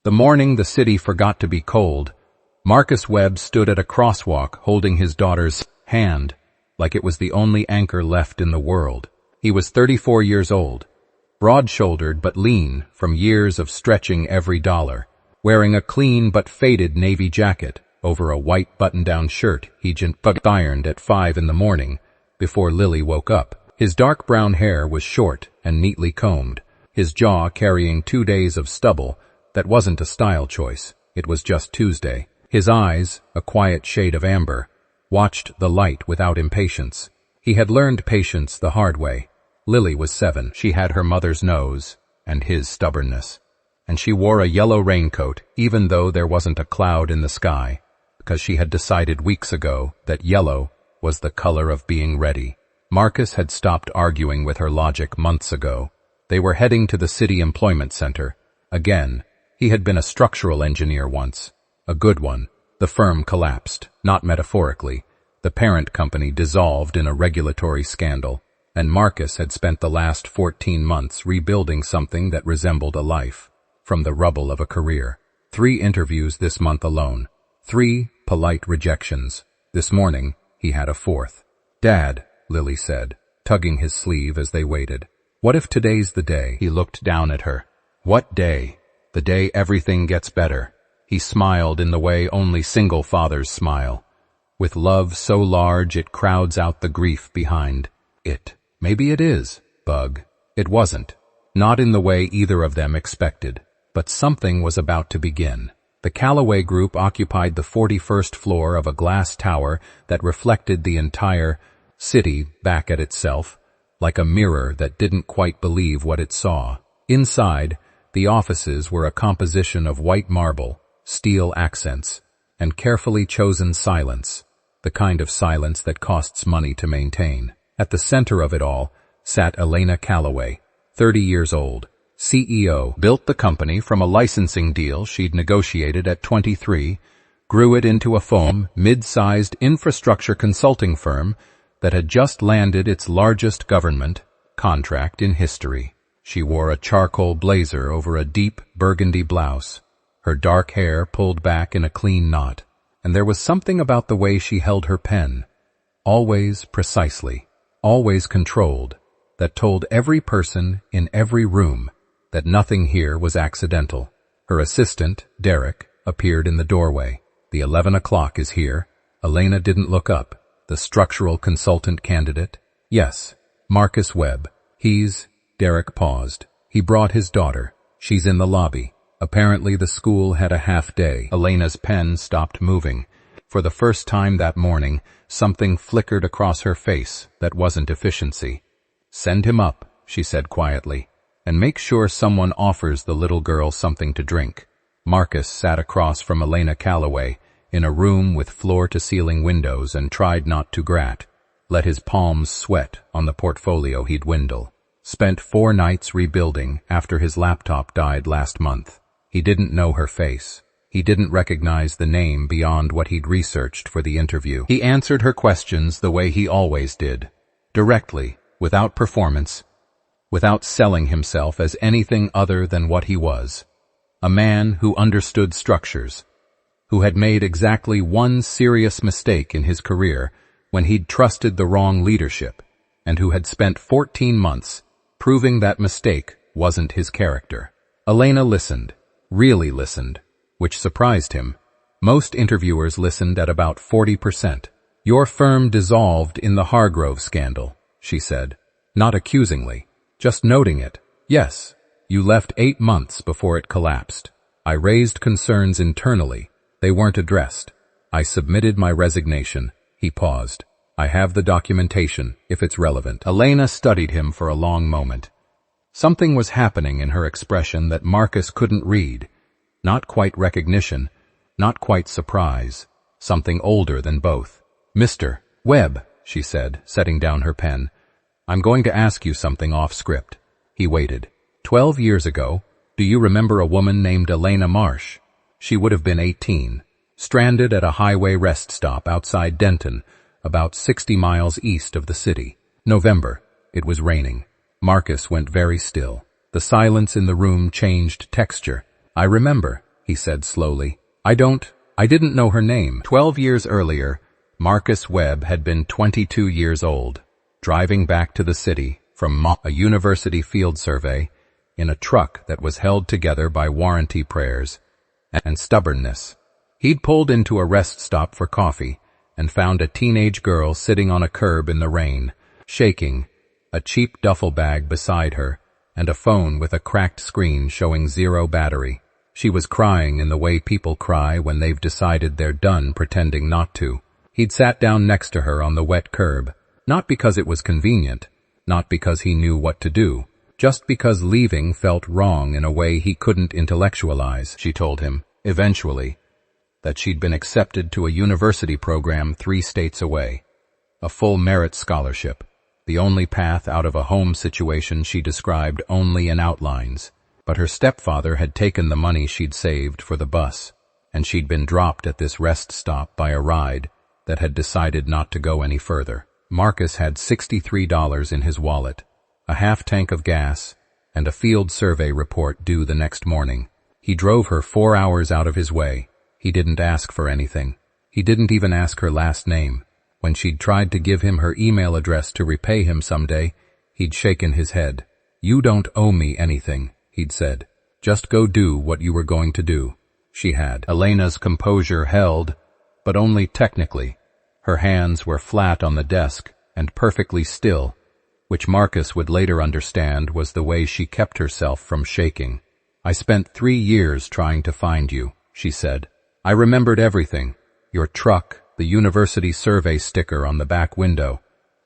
The morning the city forgot to be cold, Marcus Webb stood at a crosswalk holding his daughter's hand like it was the only anchor left in the world. He was 34 years old, broad-shouldered but lean from years of stretching every dollar, wearing a clean but faded navy jacket over a white button-down shirt he ironed at 5 in the morning before Lily woke up. His dark brown hair was short and neatly combed, his jaw carrying 2 days of stubble that wasn't a style choice, it was just Tuesday. His eyes, a quiet shade of amber, watched the light without impatience. He had learned patience the hard way. Lily was 7. She had her mother's nose and his stubbornness. And she wore a yellow raincoat even though there wasn't a cloud in the sky, because she had decided weeks ago that yellow was the color of being ready. Marcus had stopped arguing with her logic months ago. They were heading to the city employment center. Again, he had been a structural engineer once. A good one. The firm collapsed, not metaphorically. The parent company dissolved in a regulatory scandal, and Marcus had spent the last 14 months rebuilding something that resembled a life, from the rubble of a career. 3 interviews this month alone. 3 polite rejections. This morning, he had a 4th. "Dad," Lily said, tugging his sleeve as they waited. "What if today's the day?" He looked down at her. "What day?" "The day everything gets better." He smiled in the way only single fathers smile, with love so large it crowds out the grief behind it. Maybe it is, Bug. It wasn't. Not in the way either of them expected. But something was about to begin. The Callaway Group occupied the 41st floor of a glass tower that reflected the entire city back at itself, like a mirror that didn't quite believe what it saw. Inside, the offices were a composition of white marble, steel accents, and carefully chosen silence, the kind of silence that costs money to maintain. At the center of it all sat Elena Callaway, 30 years old, CEO, built the company from a licensing deal she'd negotiated at 23, grew it into a mid-sized infrastructure consulting firm that had just landed its largest government contract in history. She wore a charcoal blazer over a deep burgundy blouse, her dark hair pulled back in a clean knot, and there was something about the way she held her pen, always precisely, always controlled, that told every person in every room that nothing here was accidental. Her assistant, Derek, appeared in the doorway. "The 11 o'clock is here." Elena didn't look up. "The structural consultant candidate?" "Yes, Marcus Webb. Derek paused. "He brought his daughter. She's in the lobby." Apparently the school had a half day. Elena's pen stopped moving. For the first time that morning, something flickered across her face that wasn't efficiency. "Send him up," she said quietly, "and make sure someone offers the little girl something to drink." Marcus sat across from Elena Callaway in a room with floor-to-ceiling windows and tried not to grat. Let his palms sweat on the portfolio he'd dwindle. Spent 4 nights rebuilding after his laptop died last month. He didn't know her face. He didn't recognize the name beyond what he'd researched for the interview. He answered her questions the way he always did, directly, without performance, without selling himself as anything other than what he was. A man who understood structures, who had made exactly one serious mistake in his career when he'd trusted the wrong leadership, and who had spent 14 months proving that mistake wasn't his character. Elena listened. Really listened, which surprised him. Most interviewers listened at about 40%. "Your firm dissolved in the Hargrove scandal," she said, not accusingly, just noting it. "Yes, you left 8 months before it collapsed. I raised concerns internally. They weren't addressed. I submitted my resignation." He paused. "I have the documentation, if it's relevant." Elena studied him for a long moment. Something was happening in her expression that Marcus couldn't read. Not quite recognition, not quite surprise. Something older than both. "Mr. Webb," she said, setting down her pen, "I'm going to ask you something off script." He waited. 12 years ago, do you remember a woman named Elena Marsh? She would have been 18, stranded at a highway rest stop outside Denton, about 60 miles east of the city. November. It was raining. Marcus went very still. The silence in the room changed texture. "I remember," he said slowly. I didn't know her name. 12 years earlier, Marcus Webb had been 22 years old, driving back to the city from a university field survey in a truck that was held together by warranty prayers and stubbornness. He'd pulled into a rest stop for coffee and found a teenage girl sitting on a curb in the rain, shaking, a cheap duffel bag beside her, and a phone with a cracked screen showing 0 battery. She was crying in the way people cry when they've decided they're done pretending not to. He'd sat down next to her on the wet curb, not because it was convenient, not because he knew what to do, just because leaving felt wrong in a way he couldn't intellectualize. She told him, eventually, that she'd been accepted to a university program 3 states away, a full merit scholarship, the only path out of a home situation she described only in outlines. But her stepfather had taken the money she'd saved for the bus, and she'd been dropped at this rest stop by a ride that had decided not to go any further. Marcus had $63 in his wallet, a half tank of gas, and a field survey report due the next morning. He drove her 4 hours out of his way. He didn't ask for anything. He didn't even ask her last name. When she'd tried to give him her email address to repay him someday, he'd shaken his head. You don't owe me anything, he'd said. Just go do what you were going to do. She had. Elena's composure held, but only technically. Her hands were flat on the desk and perfectly still, which Marcus would later understand was the way she kept herself from shaking. I spent 3 years trying to find you, she said. I remembered everything. Your truck, the university survey sticker on the back window,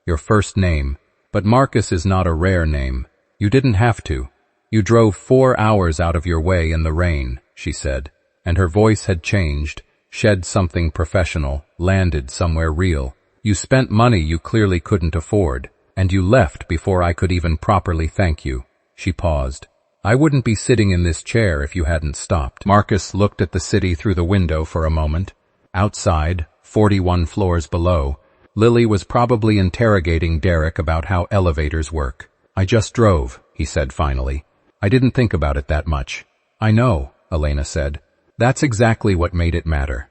your first name. But Marcus is not a rare name. You didn't have to. You drove 4 hours out of your way in the rain, she said, and her voice had changed, shed something professional, landed somewhere real. You spent money you clearly couldn't afford, and you left before I could even properly thank you. She paused. I wouldn't be sitting in this chair if you hadn't stopped. Marcus looked at the city through the window for a moment. Outside, 41 floors below, Lily was probably interrogating Derek about how elevators work. I just drove, he said finally. I didn't think about it that much. I know, Elena said. That's exactly what made it matter.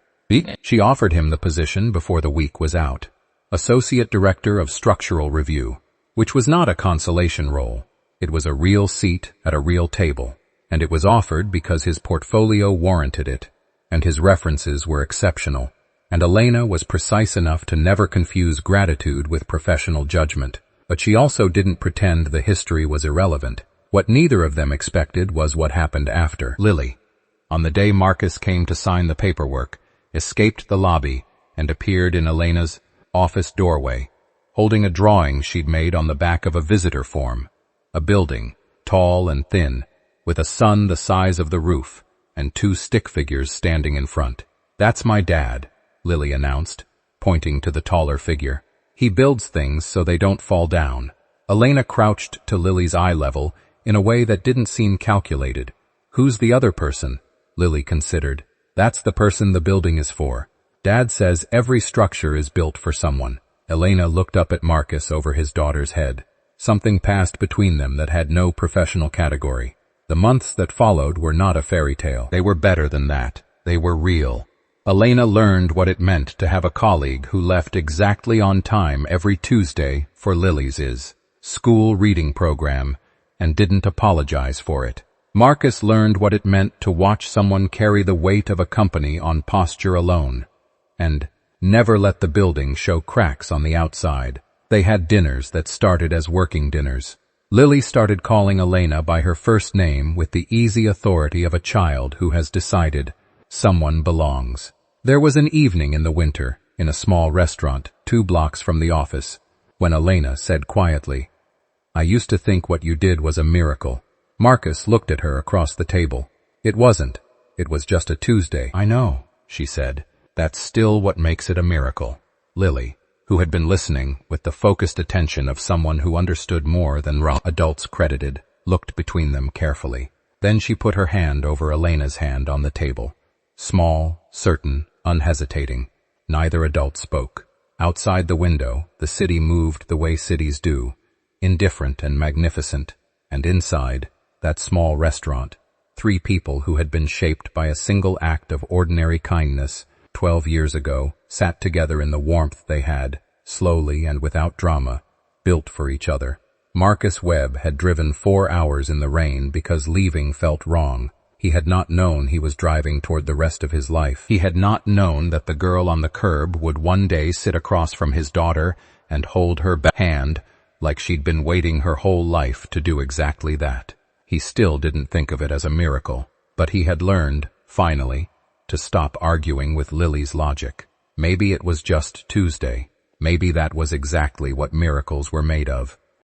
She offered him the position before the week was out. Associate Director of Structural Review, which was not a consolation role. It was a real seat at a real table, and it was offered because his portfolio warranted it, and his references were exceptional, and Elena was precise enough to never confuse gratitude with professional judgment. But she also didn't pretend the history was irrelevant. What neither of them expected was what happened after. Lily, on the day Marcus came to sign the paperwork, escaped the lobby and appeared in Elena's office doorway, holding a drawing she'd made on the back of a visitor form. A building, tall and thin, with a sun the size of the roof, and 2 stick figures standing in front. That's my dad, Lily announced, pointing to the taller figure. He builds things so they don't fall down. Elena crouched to Lily's eye level in a way that didn't seem calculated. Who's the other person? Lily considered. That's the person the building is for. Dad says every structure is built for someone. Elena looked up at Marcus over his daughter's head. Something passed between them that had no professional category. The months that followed were not a fairy tale. They were better than that. They were real. Elena learned what it meant to have a colleague who left exactly on time every Tuesday for Lily's school reading program and didn't apologize for it. Marcus learned what it meant to watch someone carry the weight of a company on posture alone and never let the building show cracks on the outside. They had dinners that started as working dinners. Lily started calling Elena by her first name with the easy authority of a child who has decided someone belongs. There was an evening in the winter, in a small restaurant 2 blocks from the office, when Elena said quietly, I used to think what you did was a miracle. Marcus looked at her across the table. It wasn't. It was just a Tuesday. I know, she said. That's still what makes it a miracle. Lily, who had been listening with the focused attention of someone who understood more than raw adults credited, looked between them carefully. Then she put her hand over Elena's hand on the table. Small, certain, unhesitating. Neither adult spoke. Outside the window, the city moved the way cities do, indifferent and magnificent, and inside, that small restaurant, Three people who had been shaped by a single act of ordinary kindness 12 years ago sat together in the warmth they had, slowly and without drama, built for each other. Marcus Webb had driven 4 hours in the rain because leaving felt wrong. He had not known he was driving toward the rest of his life. He had not known that the girl on the curb would one day sit across from his daughter and hold her hand like she'd been waiting her whole life to do exactly that. He still didn't think of it as a miracle, but he had learned, finally, to stop arguing with Lily's logic. Maybe it was just Tuesday. Maybe that was exactly what miracles were made of.